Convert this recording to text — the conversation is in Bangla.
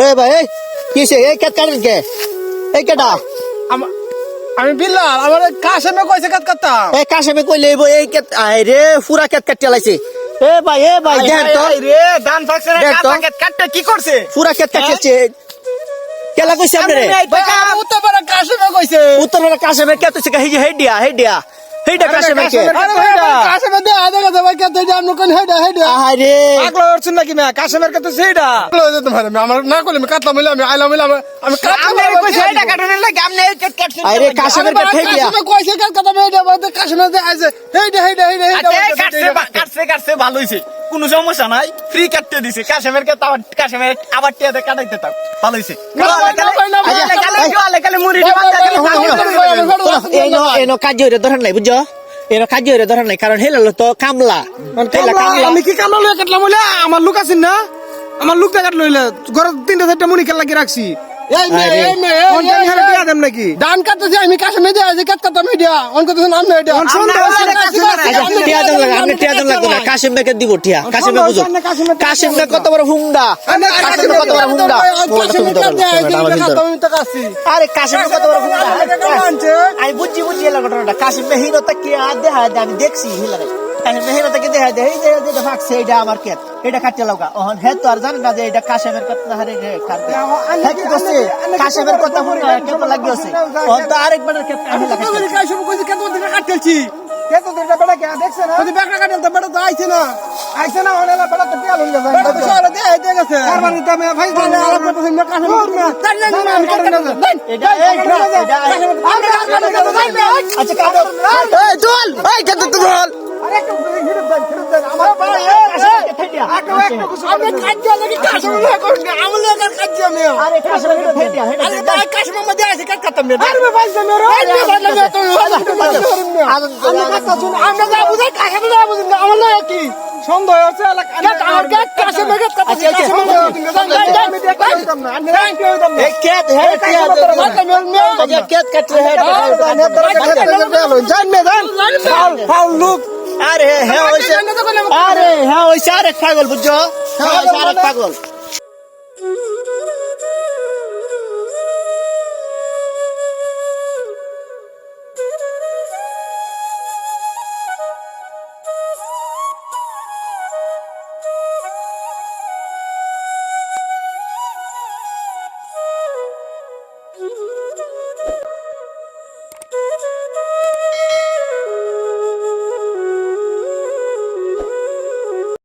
এ ভাই এই কিসে এই কেট কাটেন কে এই কেটা আমি বিল্লাল আমার কাশেমে কইছে কাট কাটতা এই কাশেমে কইলে এই কেট আই রে পুরা কেট কাটতে লাইছে এ ভাই দেখ তো রে গান ফাকছরে কাট কাটতে কি করছে পুরা কেট কাটছে কেলা কইছে আপনি রে উত্তর পাড়া কাশেমে কইছে উত্তরবেলা কাশেমে কে তো হেডিয়া হেডা কাশেমে কে কাশেমে দে আদা কথা ভাই কত জানো কোন হেডা আরে পাগল হচ্ছেন নাকি না কাশেমের কত সেইটা পাগল হয়ে তোমার আমার না করলে আমি কাটলাম হইলে আমি আইলাম হইলে আমি কাটলাম কইছে হেডা কাটনের লাগি আপনি কেট কাটছেন আরে কাশেমের কে হেডিয়া কাশেমে কইছে কাট কথা হেডা বাদে কাশেমে দে আইছে হেডা কাটছে ভালো হইছে কোন সমস্যা নাই ফ্রি কাটতে দিছে কাশেমের কে কাশেমের আবার টিয়াতে কাটাইতে তাও ভালো হইছে কালে মুড়ি এনো কাজ হইরে ধরেন নাই বুঝছো এনো কাজ হইরে ধরেন নাই কারণ হেলালো তো কামলা আমি কি কামলা লয়ে কাটলাম হইলে আমার লোক আছেন না আমার লোকটা কাটলো হইলে ঘরে 3-4টা মুড়ি খেলা লাগিয়ে রাখছি ধান কাটতেছি আমি কাশেমে দিয়ে আছি কাট কাটা মিডিয়া অন করতেছেন আপনি এটা লাগবে না কাশেম বেকে দিব টিয়া কাশেমে বুঝো কাশেমে কত বড় হুন্ডা আরে কাশেমে কত বড় হুন্ডা আমি বুঝছি এলা ঘটনাটা কাশেমে হিরোটা কি দেখা আমি দেখছি হিলারে কাশেমে হিরোটা কি দেখা দেয় এই যে ফাকছে এটা আমার ক্ষেত এটা কাটতে লাগা ওহন হে তো আর জানেন না যে এটা কাশেমের কথা হারে কাটবে হে কি করছে কাশেমের কথা মনে কেমন লাগিয়েছে ওহন তো আরেকবার ক্ষেত আমি লাগাইছি কাশেম কইছে কেন দিকে কাটতেছি কেন দিকে বড় কে দেখছ না যদি বেকড়া কাটেন তো বড় তো আইছে না ওনেলা বড় তো টিয়া লইয়া যায় বড় তো সারা দে গেছে আর মানে তুমি ভাই জানে আলাপ করতেছেন না কাশেম না আমি কাটেন না এটা আচ্ছা কাটো এই চল এই কত তো বল আরে একটু হিরুপ দেন আমার ভাই আমি কাজ লাগি কাশেম না করনি আমি লাগা কাজ আমি আরে কাশেম ফেটিয়া আরে ভাই কাশেম মধ্যে আছে কাট কাটতাম না আরে ভাই জানো রে আমরা যা বুঝাই কাশেম না বুঝুন না আমার লাগা কি সন্দেহ হচ্ছে আমার কাশেম কাট কাটতাম আমি দেখতাম না আমি দেখতাম না এই কেট হে কেট কাটলে হে জান মে জান ফাউল লুক আরে হ্যাঁ হইছে আরেক পাগল বুঝছো হ্যাঁ আরেক পাগল